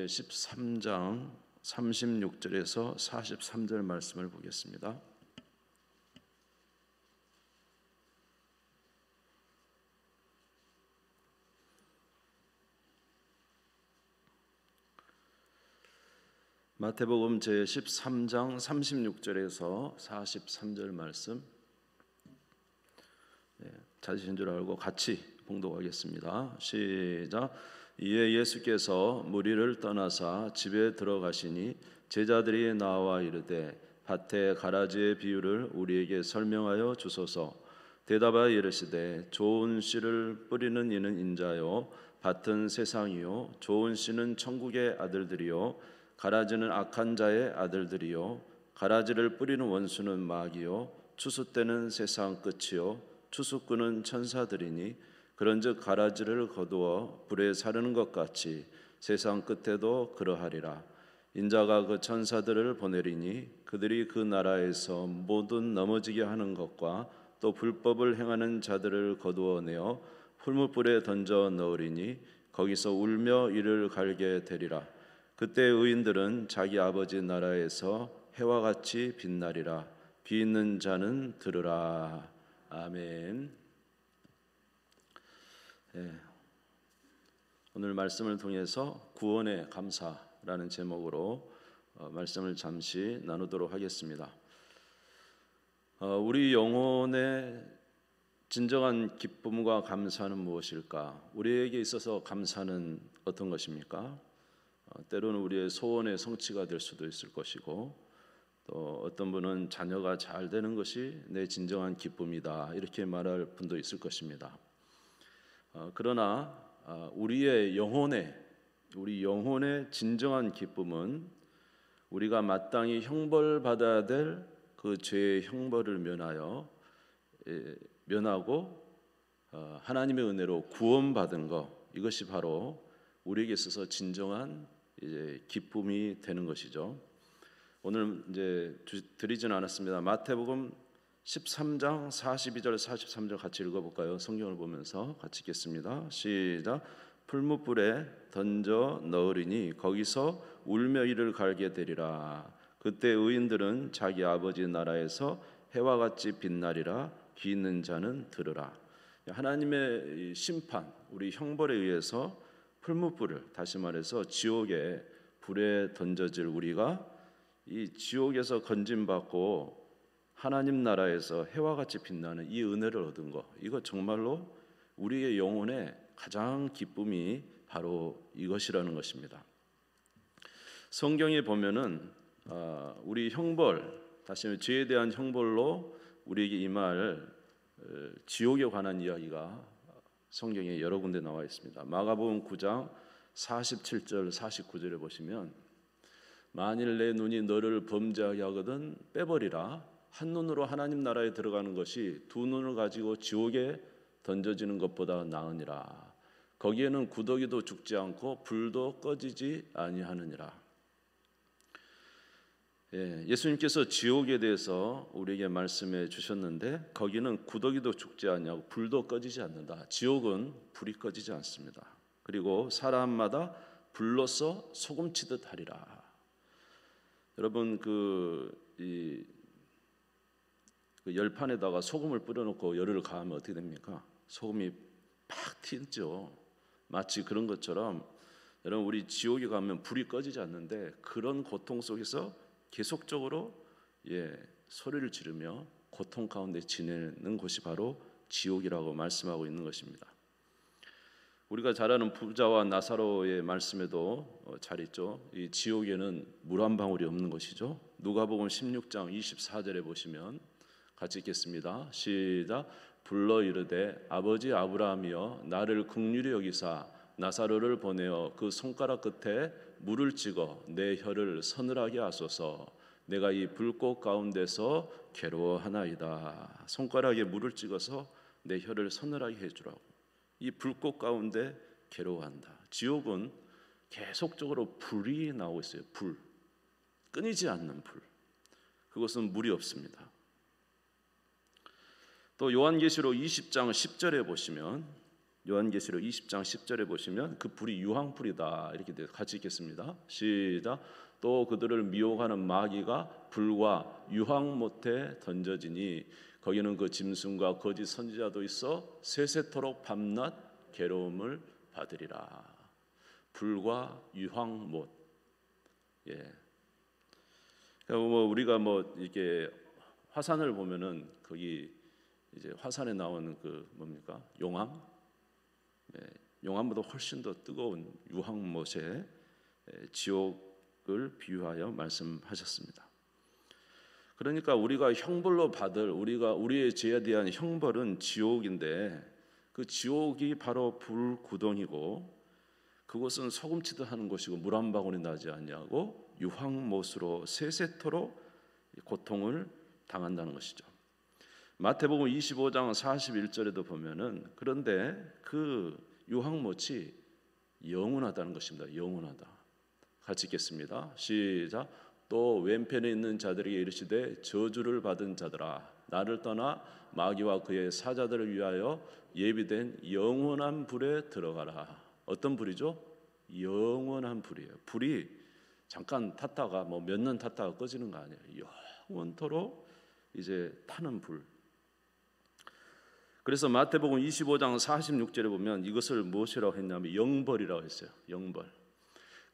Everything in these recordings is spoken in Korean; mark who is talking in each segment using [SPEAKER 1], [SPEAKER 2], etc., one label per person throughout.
[SPEAKER 1] 13장 36절에서 43절 말씀을 보겠습니다. 마태복음 제13장 36절에서 43절 말씀, 찾으신 줄 알고 같이 봉독하겠습니다. 시작. 이에 예수께서 무리를 떠나사 집에 들어가시니 제자들이 나와 이르되 밭의 가라지의 비유를 우리에게 설명하여 주소서. 대답하여 이르시되 좋은 씨를 뿌리는 이는 인자요 밭은 세상이요 좋은 씨는 천국의 아들들이요 가라지는 악한 자의 아들들이요 가라지를 뿌리는 원수는 마귀요 추수 때는 세상 끝이요 추수꾼은 천사들이니 그런즉 가라지를 거두어 불에 사르는 것 같이 세상 끝에도 그러하리라. 인자가 그 천사들을 보내리니 그들이 그 나라에서 모든 넘어지게 하는 것과 또 불법을 행하는 자들을 거두어내어 풀무불에 던져 넣으리니 거기서 울며 이를 갈게 되리라. 그때 의인들은 자기 아버지 나라에서 해와 같이 빛나리라. 귀 있는 자는 들으라. 아멘. 오늘 말씀을 통해서 구원의 감사라는 제목으로 말씀을 잠시 나누도록 하겠습니다. 우리 영혼의 진정한 기쁨과 감사는 무엇일까? 우리에게 있어서 감사는 어떤 것입니까? 때로는 우리의 소원의 성취가 될 수도 있을 것이고, 또 어떤 분은 자녀가 잘 되는 것이 내 진정한 기쁨이다 이렇게 말할 분도 있을 것입니다. 그러나 우리 영혼의 진정한 기쁨은 우리가 마땅히 형벌받아야 될 그 죄의 형벌을 면하고 하나님의 은혜로 구원받은 것, 이것이 바로 우리에게 있어서 진정한 기쁨이 되는 것이죠. 오늘 드리지는 않았습니다. 마태복음 13장 42절 43절 같이 읽어볼까요? 성경을 보면서 같이 읽겠습니다. 시작. 풀무불에 던져 넣으리니 거기서 울며 이를 갈게 되리라. 그때 의인들은 자기 아버지 나라에서 해와 같이 빛나리라. 귀 있는 자는 들으라. 하나님의 심판, 우리 형벌에 의해서 풀무불을, 다시 말해서 지옥의 불에 던져질 우리가 이 지옥에서 건짐받고 하나님 나라에서 해와 같이 빛나는 이 은혜를 얻은 것, 이거 정말로 우리의 영혼의 가장 기쁨이 바로 이것이라는 것입니다. 성경에 보면은 우리 형벌, 다시 말해 죄에 대한 형벌로 우리에게 임할 지옥에 관한 이야기가 성경에 여러 군데 나와 있습니다. 마가복음 9장 47절 49절에 보시면 만일 내 눈이 너를 범죄하게 하거든 빼버리라. 한 눈으로 하나님 나라에 들어가는 것이 두 눈을 가지고 지옥에 던져지는 것보다 나으니라. 거기에는 구더기도 죽지 않고 불도 꺼지지 아니하느니라. 예수님께서 지옥에 대해서 우리에게 말씀해 주셨는데 거기는 구더기도 죽지 않냐고 불도 꺼지지 않는다. 지옥은 불이 꺼지지 않습니다. 그리고 사람마다 불로서 소금치듯 하리라. 여러분 그 열판에다가 소금을 뿌려놓고 열을 가하면 어떻게 됩니까? 소금이 팍 튀죠. 마치 그런 것처럼 여러분 우리 지옥에 가면 불이 꺼지지 않는데 그런 고통 속에서 계속적으로 소리를 지르며 고통 가운데 지내는 곳이 바로 지옥이라고 말씀하고 있는 것입니다. 우리가 잘 아는 부자와 나사로의 말씀에도 잘 있죠. 이 지옥에는 물 한 방울이 없는 것이죠. 누가복음 16장 24절에 보시면 같이 읽겠습니다. 시작. 불러 이르되 아버지 아브라함이여 나를 긍휼히 여기사 나사로를 보내어 그 손가락 끝에 물을 찍어 내 혀를 서늘하게 하소서. 내가 이 불꽃 가운데서 괴로워하나이다. 손가락에 물을 찍어서 내 혀를 서늘하게 해주라고. 이 불꽃 가운데 괴로워한다. 지옥은 계속적으로 불이 나오고 있어요. 불, 끊이지 않는 불. 그것은 물이 없습니다. 또 요한계시록 20장 10절에 보시면 요한계시록 20장 10절에 보시면 그 불이 유황불이다 이렇게 돼요. 같이 읽겠습니다. 시작. 또 그들을 미혹하는 마귀가 불과 유황못에 던져지니 거기는 그 짐승과 거짓 선지자도 있어 세세토록 밤낮 괴로움을 받으리라. 불과 유황못. 예. 뭐 우리가 뭐 이렇게 화산을 보면은 거기 이제 화산에 나오는 그 뭡니까? 용암. 예. 용암보다 훨씬 더 뜨거운 유황못에 지옥을 비유하여 말씀하셨습니다. 그러니까 우리가 형벌로 받을 우리의 죄에 대한 형벌은 지옥인데 그 지옥이 바로 불구덩이고 그곳은 소금치듯 하는 곳이고 물 한 방울이 나지 않냐고 유황못으로 세세토록 고통을 당한다는 것이죠. 마태복음 25장 41절에도 보면은 그런데 그 유황못이 영원하다는 것입니다. 영원하다. 같이 읽겠습니다. 시작. 또 왼편에 있는 자들에게 이르시되 저주를 받은 자들아 나를 떠나 마귀와 그의 사자들을 위하여 예비된 영원한 불에 들어가라. 어떤 불이죠? 영원한 불이에요. 불이 잠깐 탔다가 뭐 몇 년 탔다가 꺼지는 거 아니에요. 영원토록 이제 타는 불. 그래서 마태복음 25장 46절에 보면 이것을 무엇이라고 했냐면 영벌이라고 했어요. 영벌.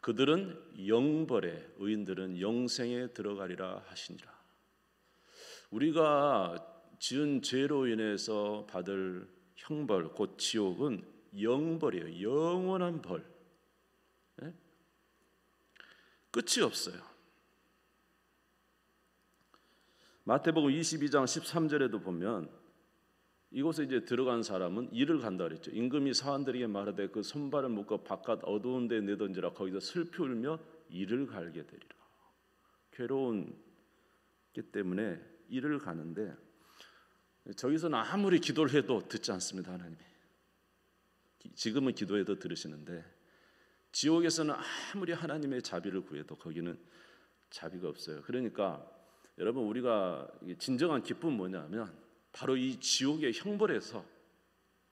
[SPEAKER 1] 그들은 영벌에 의인들은 영생에 들어가리라 하시니라. 우리가 지은 죄로 인해서 받을 형벌 곧 지옥은 영벌이에요. 영원한 벌. 네? 끝이 없어요. 마태복음 22장 13절에도 보면 이곳에 이제 들어간 사람은 이를 간다 그랬죠. 임금이 사환들에게 말하되 그 손발을 묶어 바깥 어두운 데 내던지라 거기서 슬피 울며 이를 갈게 되리라. 괴로운기 때문에 이를 가는데 저기서는 아무리 기도를 해도 듣지 않습니다. 하나님이. 지금은 기도해도 들으시는데 지옥에서는 아무리 하나님의 자비를 구해도 거기는 자비가 없어요. 그러니까 여러분 우리가 진정한 기쁨은 뭐냐면 바로 이 지옥의 형벌에서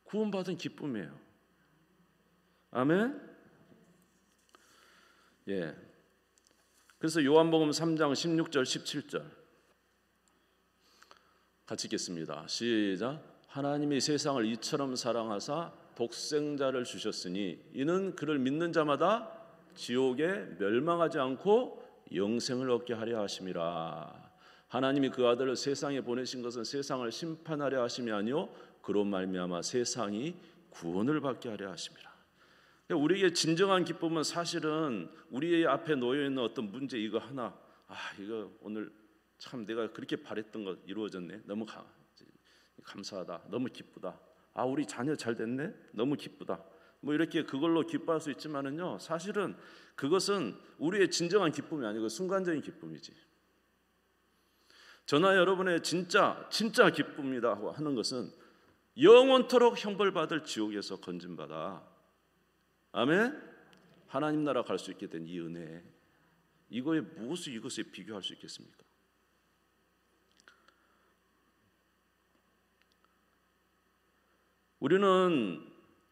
[SPEAKER 1] 구원받은 기쁨이에요. 아멘. 예. 그래서 요한복음 3장 16절 17절 같이 읽겠습니다. 시작. 하나님이 세상을 이처럼 사랑하사 독생자를 주셨으니 이는 그를 믿는 자마다 지옥에 멸망하지 않고 영생을 얻게 하려 하심이라. 하나님이 그 아들을 세상에 보내신 것은 세상을 심판하려 하심이 아니요 그로 말미암아 세상이 구원을 받게 하려 하심이라. 우리에게 진정한 기쁨은 사실은 우리의 앞에 놓여 있는 어떤 문제 이거 하나 이거 오늘 참 내가 그렇게 바랬던 것 이루어졌네. 너무 감사하다. 너무 기쁘다. 우리 자녀 잘 됐네. 너무 기쁘다. 뭐 이렇게 그걸로 기뻐할 수 있지만은요 사실은 그것은 우리의 진정한 기쁨이 아니고 순간적인 기쁨이지. 저나 여러분의 진짜 기쁨이다 하는 것은 영원토록 형벌받을 지옥에서 건진받아 아멘. 하나님 나라 갈 수 있게 된 이 은혜 이거에 무엇을 이것에 비교할 수 있겠습니까? 우리는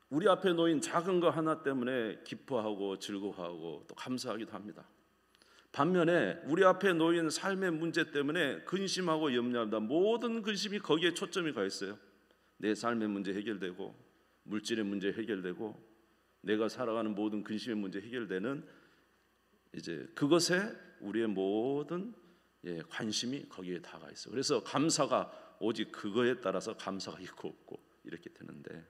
[SPEAKER 1] 우리 앞에 놓인 작은 거 하나 때문에 기뻐하고 즐거워하고 또 감사하기도 합니다. 반면에 우리 앞에 놓인 삶의 문제 때문에 근심하고 염려합니다. 모든 근심이 거기에 초점이 가 있어요. 내 삶의 문제 해결되고 물질의 문제 해결되고 내가 살아가는 모든 근심의 문제 해결되는 이제 그것에 우리의 모든 관심이 거기에 다가 있어요. 그래서 감사가 오직 그거에 따라서 감사가 있고 없고 이렇게 되는데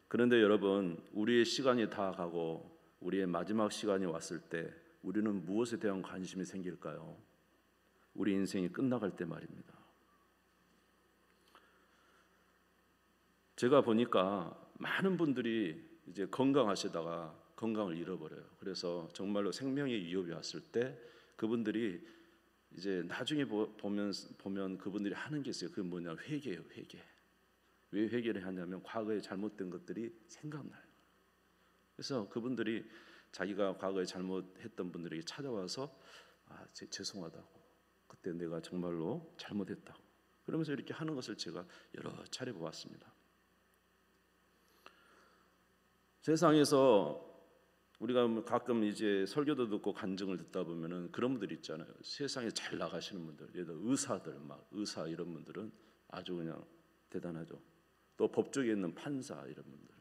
[SPEAKER 1] 그런데 여러분 우리의 시간이 다 가고 우리의 마지막 시간이 왔을 때 우리는 무엇에 대한 관심이 생길까요? 우리 인생이 끝나갈 때 말입니다. 제가 보니까 많은 분들이 이제 건강하시다가 건강을 잃어버려요. 그래서 정말로 생명의 위협이 왔을 때 그분들이 이제 나중에 보면 그분들이 하는 게 있어요. 그게 뭐냐? 회개예요. 회개. 왜 회개를 하냐면 과거에 잘못된 것들이 생각나요. 그래서 그분들이 자기가 과거에 잘못했던 분들에게 찾아와서 죄송하다고 그때 내가 정말로 잘못했다고 그러면서 이렇게 하는 것을 제가 여러 차례 보았습니다. 세상에서 우리가 가끔 이제 설교도 듣고 간증을 듣다 보면은 그런 분들 있잖아요. 세상에 잘 나가시는 분들, 예를 들어 의사들, 막 의사 이런 분들은 아주 그냥 대단하죠. 또 법조계에 있는 판사 이런 분들,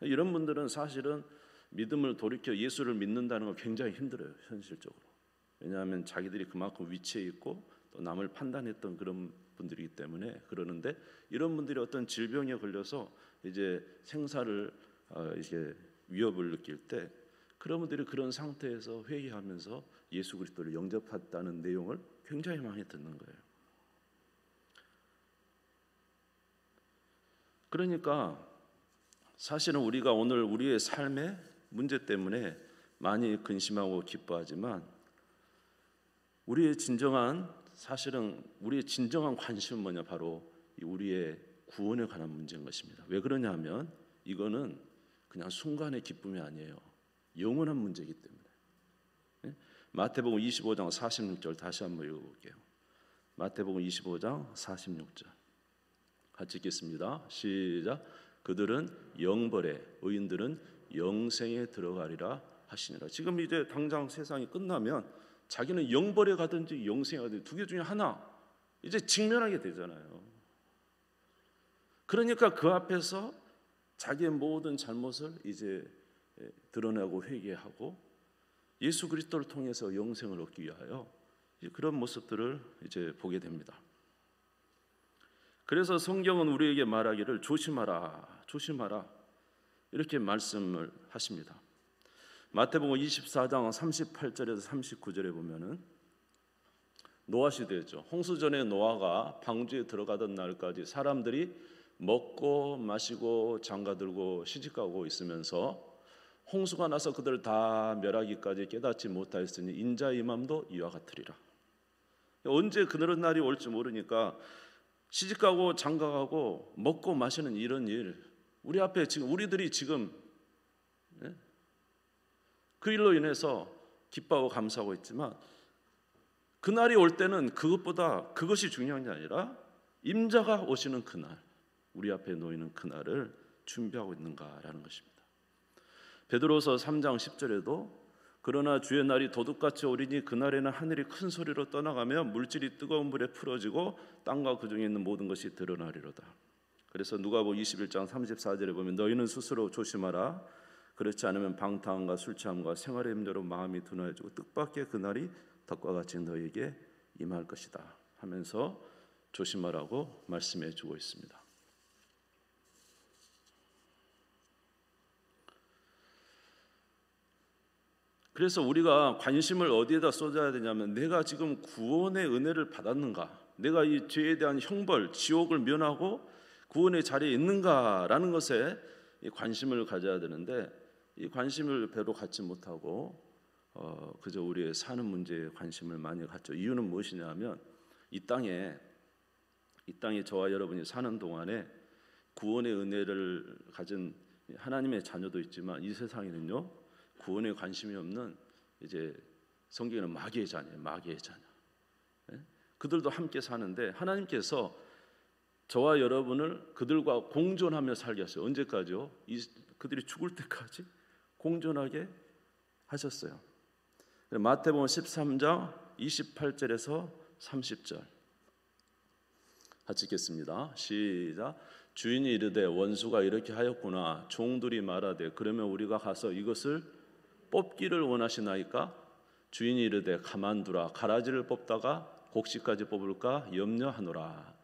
[SPEAKER 1] 이런 분들은 사실은 믿음을 돌이켜 예수를 믿는다는 거 굉장히 힘들어요, 현실적으로. 왜냐하면 자기들이 그만큼 위치에 있고 또 남을 판단했던 그런 분들이기 때문에. 그러는데 이런 분들이 어떤 질병에 걸려서 이제 생사를 이제 위협을 느낄 때 그런 분들이 그런 상태에서 회개하면서 예수 그리스도를 영접했다는 내용을 굉장히 많이 듣는 거예요. 그러니까 사실은 우리가 오늘 우리의 삶의 문제 때문에 많이 근심하고 기뻐하지만 우리의 진정한 관심은 뭐냐? 바로 우리의 구원에 관한 문제인 것입니다. 왜 그러냐면 이거는 그냥 순간의 기쁨이 아니에요. 영원한 문제이기 때문에. 마태복음 25장 46절 다시 한번 읽어볼게요. 마태복음 25장 46절 같이 읽겠습니다. 시작. 그들은 영벌에, 의인들은 영생에 들어가리라 하시니라. 지금 이제 당장 세상이 끝나면 자기는 영벌에 가든지 영생에 가든지 두 개 중에 하나 이제 직면하게 되잖아요. 그러니까 그 앞에서 자기의 모든 잘못을 이제 드러내고 회개하고 예수 그리스도를 통해서 영생을 얻기 위하여 그런 모습들을 이제 보게 됩니다. 그래서 성경은 우리에게 말하기를 조심하라, 조심하라 이렇게 말씀을 하십니다. 마태복음 24장 38절에서 39절에 보면은 노아 시대죠. 홍수전에 노아가 방주에 들어가던 날까지 사람들이 먹고 마시고 장가들고 시집가고 있으면서 홍수가 나서 그들 다 멸하기까지 깨닫지 못하였으니 인자의 임함도 이와 같으리라. 언제 그런 날이 올지 모르니까 시집가고 장가가고 먹고 마시는 이런 일 우리 앞에 지금 우리들이 지금 그 일로 인해서 기뻐하고 감사하고 있지만 그날이 올 때는 그것보다 그것이 중요한 게 아니라 임자가 오시는 그날, 우리 앞에 놓이는 그날을 준비하고 있는가라는 것입니다. 베드로서 3장 10절에도 그러나 주의 날이 도둑같이 오리니 그날에는 하늘이 큰 소리로 떠나가며 물질이 뜨거운 불에 풀어지고 땅과 그 중에 있는 모든 것이 드러나리로다. 그래서 누가복음 21장 34절에 보면 너희는 스스로 조심하라. 그렇지 않으면 방탕함과 술 취함과 생활의 염려로 마음이 둔해지고 뜻밖의 그날이 덕과 같이 너희에게 임할 것이다 하면서 조심하라고 말씀해 주고 있습니다. 그래서 우리가 관심을 어디에다 쏟아야 되냐면 내가 지금 구원의 은혜를 받았는가, 내가 이 죄에 대한 형벌, 지옥을 면하고 구원의 자리에 있는가라는 것에 관심을 가져야 되는데 이 관심을 별로 갖지 못하고 그저 우리의 사는 문제에 관심을 많이 갖죠. 이유는 무엇이냐면 이 땅에 저와 여러분이 사는 동안에 구원의 은혜를 가진 하나님의 자녀도 있지만 이 세상에는요 구원에 관심이 없는 이제 성경에는 마귀의 자녀예요. 마귀의 자녀. 그들도 함께 사는데 하나님께서 저와 여러분을 그들과 공존하며 살게 하셨어요. 언제까지요? 그들이 죽을 때까지 공존하게 하셨어요. 마태복음 13장 28절에서 30절 같이 읽겠습니다. 시작. 주인이 이르되 원수가 이렇게 하였구나. 종들이 말하되 그러면 우리가 가서 이것을 뽑기를 원하시나이까? 주인이 이르되 가만두라. 가라지를 뽑다가 곡식까지 뽑을까 염려하노라.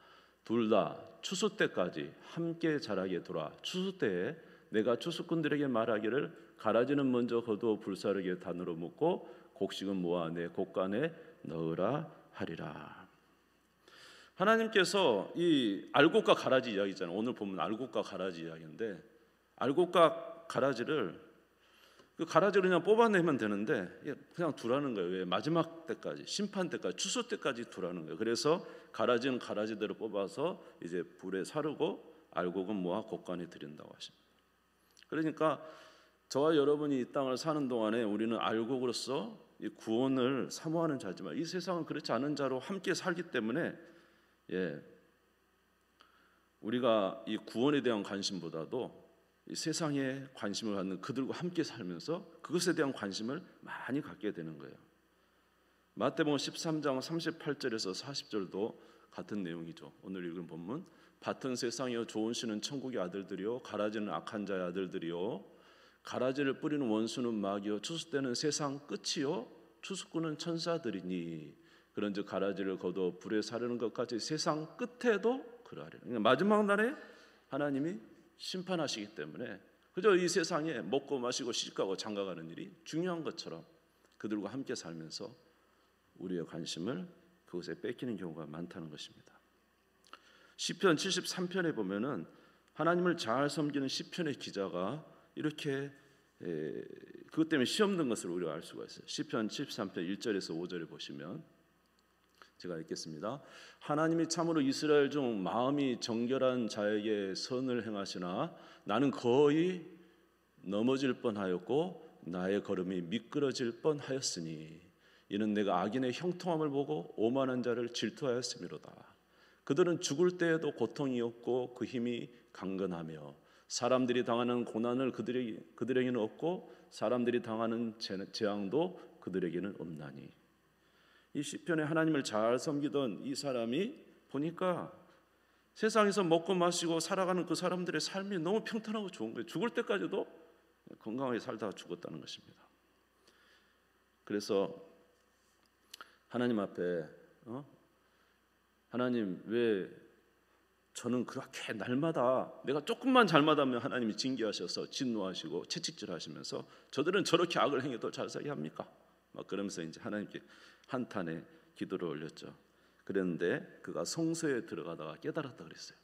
[SPEAKER 1] 둘 다 추수 때까지 함께 자라게 두라. 추수 때에 내가 추수꾼들에게 말하기를 가라지는 먼저 거두어 불사르게 단으로 묶고 곡식은 모아 내 곡간에 넣으라 하리라. 하나님께서 이 알곡과 가라지 이야기잖아요. 오늘 보면 알곡과 가라지 이야기인데 알곡과 가라지를 그 가라지를 그냥 뽑아내면 되는데 그냥 두라는 거예요. 왜? 마지막 때까지, 심판 때까지, 추수 때까지 두라는 거예요. 그래서 가라지는 가라지대로 뽑아서 이제 불에 사르고 알곡은 모아 곡간에 드린다고 하십니다. 그러니까 저와 여러분이 이 땅을 사는 동안에 우리는 알곡으로서 이 구원을 사모하는 자지만 이 세상은 그렇지 않은 자로 함께 살기 때문에 우리가 이 구원에 대한 관심보다도 이 세상에 관심을 갖는 그들과 함께 살면서 그것에 대한 관심을 많이 갖게 되는 거예요. 마태복음 13장 38절에서 40절도 같은 내용이죠. 오늘 읽은 본문, 밭은 세상이요 좋은 씨는 천국의 아들들이요 가라지는 악한 자의 아들들이요 가라지를 뿌리는 원수는 마귀요 추수때는 세상 끝이요 추수꾼은 천사들이니 그런즉 가라지를 거두어 불에 사르는 것까지 세상 끝에도 그러하리라. 그러니까 마지막 날에 하나님이 심판하시기 때문에 그저 이 세상에 먹고 마시고 시집가고 장가가는 일이 중요한 것처럼 그들과 함께 살면서 우리의 관심을 그것에 뺏기는 경우가 많다는 것입니다. 시편 73편에 보면은 하나님을 잘 섬기는 시편의 기자가 이렇게 그것 때문에 시험 든 것을 우리가 알 수가 있어요. 시편 73편 1절에서 5절에 보시면 제가 읽겠습니다. 하나님이 참으로 이스라엘 중 마음이 정결한 자에게 선을 행하시나 나는 거의 넘어질 뻔하였고 나의 걸음이 미끄러질 뻔하였으니 이는 내가 악인의 형통함을 보고 오만한 자를 질투하였음이로다. 그들은 죽을 때에도 고통이 없고 그 힘이 강건하며 사람들이 당하는 고난을 그들에게는 없고 사람들이 당하는 재앙도 그들에게는 없나니. 이 시편에 하나님을 잘 섬기던 이 사람이 보니까 세상에서 먹고 마시고 살아가는 그 사람들의 삶이 너무 평탄하고 좋은 거예요. 죽을 때까지도 건강하게 살다가 죽었다는 것입니다. 그래서 하나님 앞에 하나님 왜 저는 그렇게 날마다 내가 조금만 잘못하면 하나님이 징계하셔서 진노하시고 채찍질하시면서 저들은 저렇게 악을 행해도 잘 살게 합니까? 막 그러면서 이제 하나님께 한탄의 기도를 올렸죠. 그랬는데 그가 성소에 들어가다가 깨달았다 그랬어요.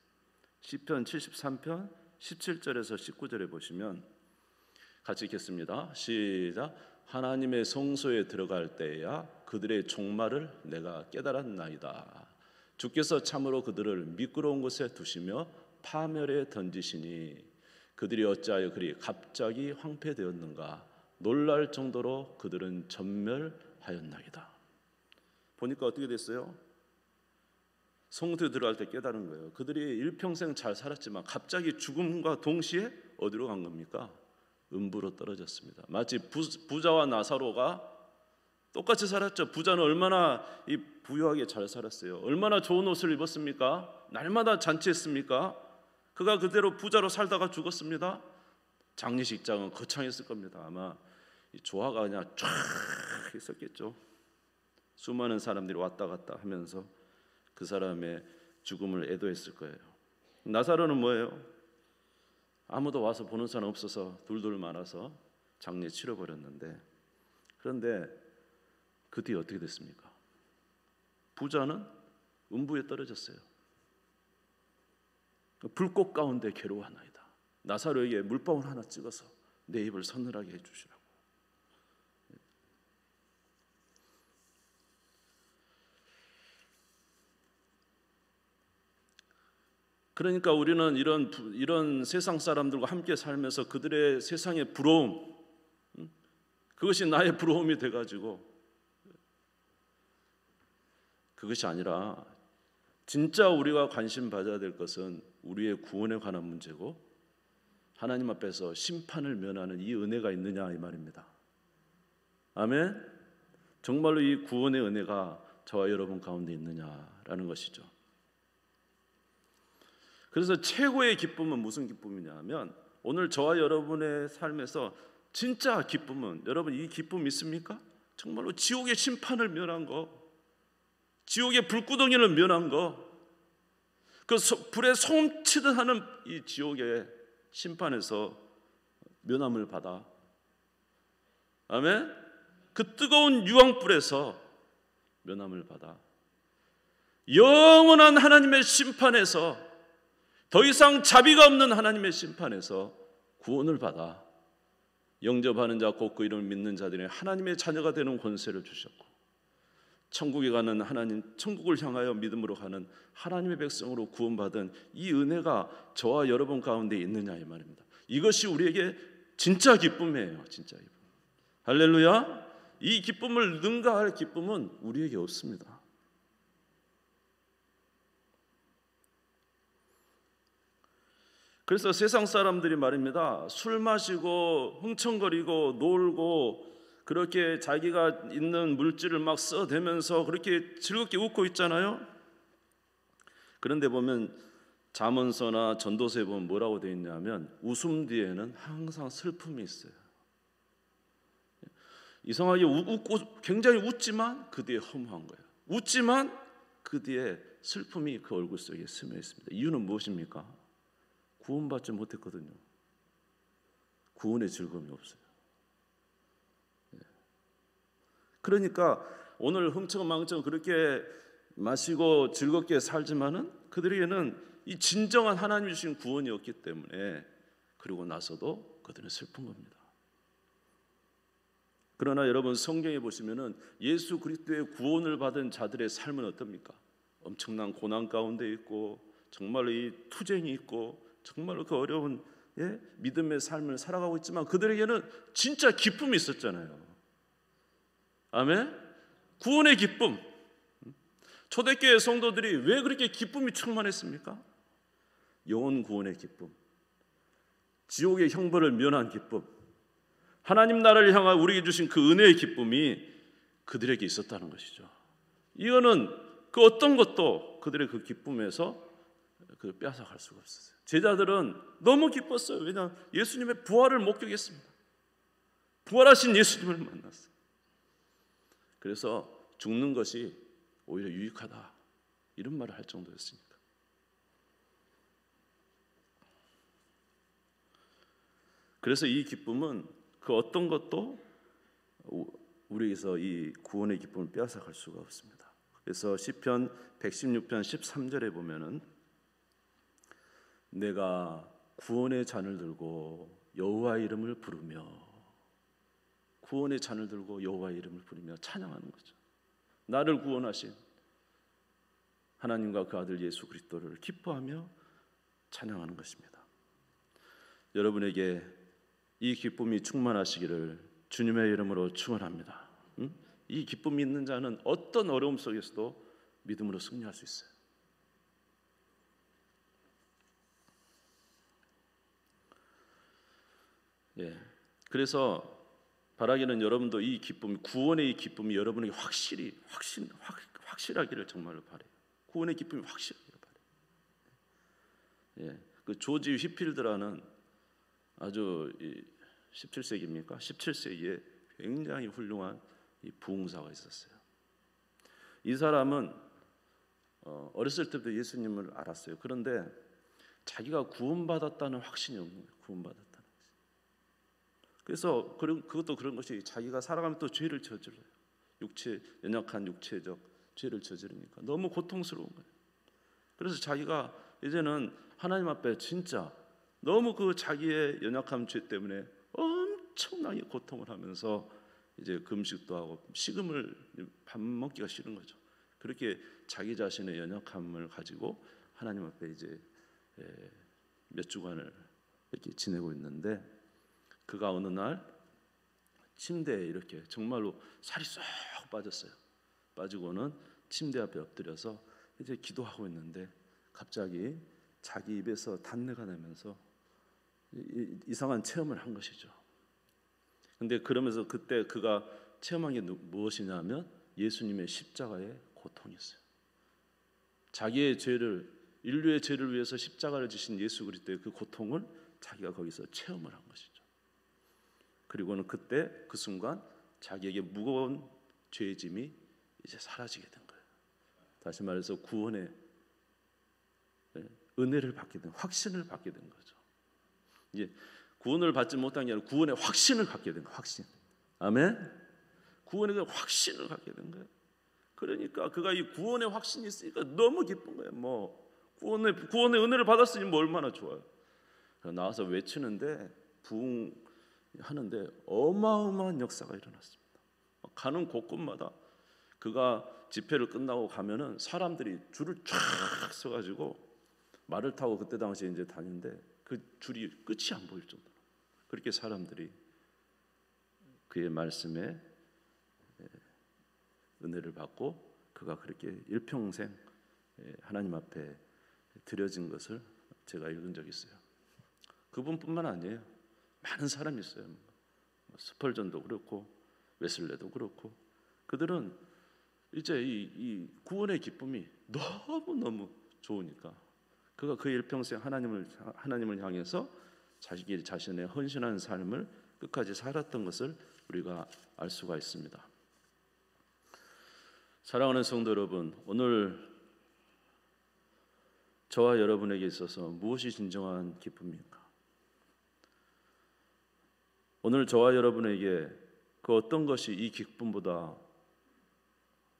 [SPEAKER 1] 시편 73편 17절에서 19절에 보시면 같이 읽겠습니다. 시작. 하나님의 성소에 들어갈 때야 그들의 종말을 내가 깨달았나이다. 주께서 참으로 그들을 미끄러운 곳에 두시며 파멸에 던지시니 그들이 어찌하여 그리 갑자기 황폐되었는가. 놀랄 정도로 그들은 전멸하였나이다. 보니까 어떻게 됐어요? 성소에 들어갈 때 깨달은 거예요. 그들이 일평생 잘 살았지만 갑자기 죽음과 동시에 어디로 간 겁니까? 음부로 떨어졌습니다. 마치 부자와 나사로가 똑같이 살았죠. 부자는 얼마나 부유하게 잘 살았어요. 얼마나 좋은 옷을 입었습니까? 날마다 잔치했습니까? 그가 그대로 부자로 살다가 죽었습니다. 장례식장은 거창했을 겁니다. 아마 조화가 그냥 쫙 있었겠죠. 수많은 사람들이 왔다 갔다 하면서 그 사람의 죽음을 애도했을 거예요. 나사로는 뭐예요? 아무도 와서 보는 사람 없어서 둘둘 말아서 장례 치러버렸는데, 그런데 그 뒤에 어떻게 됐습니까? 부자는 음부에 떨어졌어요. 불꽃 가운데 괴로워하나이다. 나사로에게 물방울 하나 찍어서 내 입을 서늘하게 해주시라고. 그러니까 우리는 이런 세상 사람들과 함께 살면서 그들의 세상의 부러움, 그것이 나의 부러움이 돼가지고, 그것이 아니라 진짜 우리가 관심 받아야 될 것은 우리의 구원에 관한 문제고 하나님 앞에서 심판을 면하는 이 은혜가 있느냐 이 말입니다. 아멘. 정말로 이 구원의 은혜가 저와 여러분 가운데 있느냐라는 것이죠. 그래서 최고의 기쁨은 무슨 기쁨이냐 하면, 오늘 저와 여러분의 삶에서 진짜 기쁨은, 여러분 이 기쁨 있습니까? 정말로 지옥의 심판을 면한 거, 지옥의 불구덩이를 면한 거, 그 불에 소음치듯 하는 이 지옥의 심판에서 면함을 받아, 아멘? 그 뜨거운 유황불에서 면함을 받아 영원한 하나님의 심판에서, 더 이상 자비가 없는 하나님의 심판에서 구원을 받아 영접하는 자 곧 그 이름을 믿는 자들이 하나님의 자녀가 되는 권세를 주셨고, 천국에 가는 하나님, 천국을 향하여 믿음으로 가는 하나님의 백성으로 구원받은 이 은혜가 저와 여러분 가운데 있느냐 이 말입니다. 이것이 우리에게 진짜 기쁨이에요. 진짜 기쁨. 할렐루야. 이 기쁨을 능가할 기쁨은 우리에게 없습니다. 그래서 세상 사람들이 말입니다, 술 마시고 흥청거리고 놀고 그렇게 자기가 있는 물질을 막 써대면서 그렇게 즐겁게 웃고 있잖아요. 그런데 보면 잠언서나 전도서에 보면 뭐라고 되어 있냐면 웃음 뒤에는 항상 슬픔이 있어요. 이상하게 웃고 굉장히 웃지만 그 뒤에 허무한 거예요. 웃지만 그 뒤에 슬픔이 그 얼굴 속에 스며 있습니다. 이유는 무엇입니까? 구원받지 못했거든요. 구원의 즐거움이 없어요. 그러니까 오늘 흥청망청 그렇게 마시고 즐겁게 살지만은 그들에게는 이 진정한 하나님이 주신 구원이 없기 때문에 그리고 나서도 그들은 슬픈 겁니다. 그러나 여러분 성경에 보시면은 예수 그리스도의 구원을 받은 자들의 삶은 어떻습니까? 엄청난 고난 가운데 있고 정말로 이 투쟁이 있고 정말로 그 어려운 믿음의 삶을 살아가고 있지만 그들에게는 진짜 기쁨이 있었잖아요. 아멘? 구원의 기쁨. 초대교회 성도들이 왜 그렇게 기쁨이 충만했습니까? 영혼 구원의 기쁨, 지옥의 형벌을 면한 기쁨, 하나님 나라를 향한 우리에게 주신 그 은혜의 기쁨이 그들에게 있었다는 것이죠. 이거는 그 어떤 것도 그들의 그 기쁨에서 그 빼앗아갈 수가 없었어요. 제자들은 너무 기뻤어요. 왜냐하면 예수님의 부활을 목격했습니다. 부활하신 예수님을 만났어요. 그래서 죽는 것이 오히려 유익하다 이런 말을 할 정도였으니까. 그래서 이 기쁨은 그 어떤 것도 우리에게서 이 구원의 기쁨을 빼앗아갈 수가 없습니다. 그래서 시편 116편 13절에 보면은 내가 구원의 잔을 들고 여호와의 이름을 부르며, 구원의 잔을 들고 여호와의 이름을 부르며 찬양하는 거죠. 나를 구원하신 하나님과 그 아들 예수 그리스도를 기뻐하며 찬양하는 것입니다. 여러분에게 이 기쁨이 충만하시기를 주님의 이름으로 축원합니다. 이 기쁨이 있는 자는 어떤 어려움 속에서도 믿음으로 승리할 수 있어요. 그래서 바라기는 여러분도 이 기쁨, 구원의 이 기쁨이 여러분에게 확실하기를 정말로 바라요. 구원의 기쁨이 확실하기를 바라요. 그 조지 휘필드라는 아주 17세기입니까? 17세기에 굉장히 훌륭한 이 부흥사가 있었어요. 이 사람은 어렸을 때부터 예수님을 알았어요. 그런데 자기가 구원받았다는 확신이 없는 거예요. 구원받았다는 것이. 그래서 그것도 그런 것이 자기가 살아가면 또 죄를 저질러요. 연약한 육체적 죄를 저지르니까 너무 고통스러운 거예요. 그래서 자기가 이제는 하나님 앞에 진짜 너무 그 자기의 연약한 죄 때문에 엄청나게 고통을 하면서 이제 금식도 하고 식음을 밥 먹기가 싫은 거죠. 그렇게 자기 자신의 연약함을 가지고 하나님 앞에 이제 몇 주간을 이렇게 지내고 있는데 그가 어느 날 침대에 이렇게 정말로 살이 쏙 빠졌어요. 빠지고는 침대 앞에 엎드려서 이제 기도하고 있는데 갑자기 자기 입에서 단내가 나면서 이상한 체험을 한 것이죠. 근데 그러면서 그때 그가 체험한 게 무엇이냐면 예수님의 십자가의 고통이었어요. 자기의 죄를, 인류의 죄를 위해서 십자가를 지신 예수 그리스도의 그 고통을 자기가 거기서 체험을 한 것이죠. 그리고는 그때 그 순간 자기에게 무거운 죄의 짐이 이제 사라지게 된 거예요. 다시 말해서 구원의 은혜를 받게 된, 확신을 받게 된 거죠. 이제 구원을 받지 못한 게 아니라 구원의 확신을 갖게 된 거예요. 확신. 아멘. 구원의 확신을 갖게 된 거예요. 그러니까 그가 이 구원의 확신이 있으니까 너무 기쁜 거예요. 뭐 구원의 은혜를 받았으니 뭐 얼마나 좋아요. 나와서 외치는데 부흥하는데 어마어마한 역사가 일어났습니다. 가는 곳곳마다 그가 집회를 끝나고 가면은 사람들이 줄을 쫙 서가지고 말을 타고 그때 당시에 이제 다니는데 그 줄이 끝이 안 보일 정도로 그렇게 사람들이 그의 말씀에 은혜를 받고 그가 그렇게 일평생 하나님 앞에 드려진 것을 제가 읽은 적이 있어요. 그분뿐만 아니에요. 많은 사람이 있어요. 스펄전도 그렇고 웨슬레도 그렇고 그들은 이제 이 구원의 기쁨이 너무 좋으니까 그가 그 일평생 하나님을 향해서 자기 자신의 헌신한 삶을 끝까지 살았던 것을 우리가 알 수가 있습니다. 사랑하는 성도 여러분, 오늘 저와 여러분에게 있어서 무엇이 진정한 기쁨입니까? 오늘 저와 여러분에게 그 어떤 것이 이 기쁨보다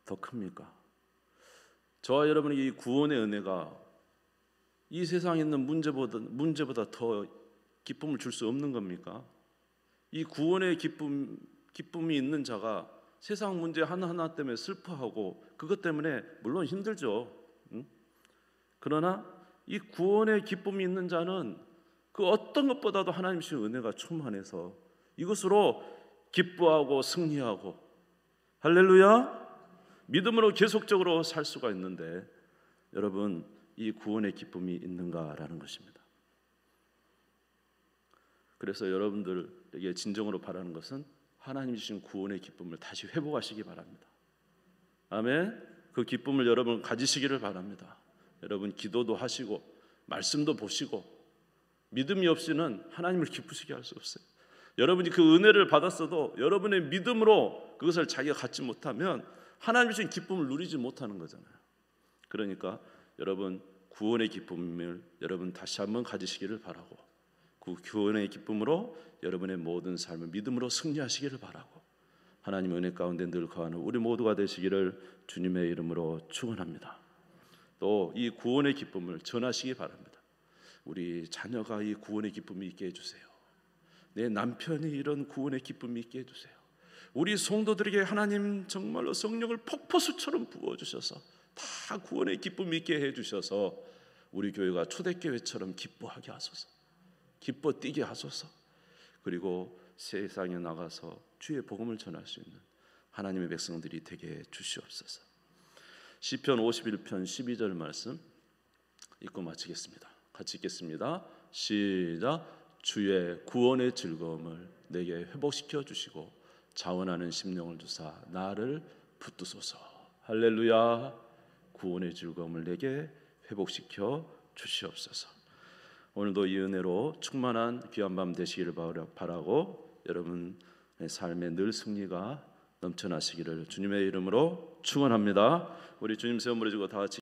[SPEAKER 1] 더 큽니까? 저와 여러분에게 이 구원의 은혜가 이 세상에 있는 문제보다 더 기쁨을 줄 수 없는 겁니까? 이 구원의 기쁨이 있는 자가 세상 문제 하나하나 때문에 슬퍼하고 그것 때문에 물론 힘들죠. 응? 그러나 이 구원의 기쁨이 있는 자는 그 어떤 것보다도 하나님 주신 은혜가 충만해서 이것으로 기뻐하고 승리하고 할렐루야 믿음으로 계속적으로 살 수가 있는데 여러분 이 구원의 기쁨이 있는가라는 것입니다. 그래서 여러분들에게 진정으로 바라는 것은 하나님 주신 구원의 기쁨을 다시 회복하시기 바랍니다. 아멘. 그 기쁨을 여러분 가지시기를 바랍니다. 여러분 기도도 하시고 말씀도 보시고 믿음이 없이는 하나님을 기쁘시게 할 수 없어요. 여러분이 그 은혜를 받았어도 여러분의 믿음으로 그것을 자기가 갖지 못하면 하나님 주신 기쁨을 누리지 못하는 거잖아요. 그러니까 여러분 구원의 기쁨을 여러분 다시 한번 가지시기를 바라고 그 구원의 기쁨으로 여러분의 모든 삶을 믿음으로 승리하시기를 바라고 하나님 은혜 가운데 늘 거하는 우리 모두가 되시기를 주님의 이름으로 축원합니다. 또 이 구원의 기쁨을 전하시기 바랍니다. 우리 자녀가 이 구원의 기쁨이 있게 해주세요. 내 남편이 이런 구원의 기쁨이 있게 해주세요. 우리 성도들에게 하나님 정말로 성령을 폭포수처럼 부어주셔서 다 구원의 기쁨이 있게 해주셔서 우리 교회가 초대교회처럼 기뻐하게 하소서. 기뻐 뛰게 하소서. 그리고 세상에 나가서 주의 복음을 전할 수 있는 하나님의 백성들이 되게 주시옵소서. 시편 51편 12절 말씀 읽고 마치겠습니다. 같이 읽겠습니다. 시작. 주의 구원의 즐거움을 내게 회복시켜 주시고 자원하는 심령을 주사 나를 붙드소서. 할렐루야. 구원의 즐거움을 내게 회복시켜 주시옵소서. 오늘도 이 은혜로 충만한 귀한 밤 되시기를 바라고 여러분의 삶에 늘 승리가 넘쳐나시기를 주님의 이름으로 축원합니다. 우리 주님 세워 부르짖고 다 같이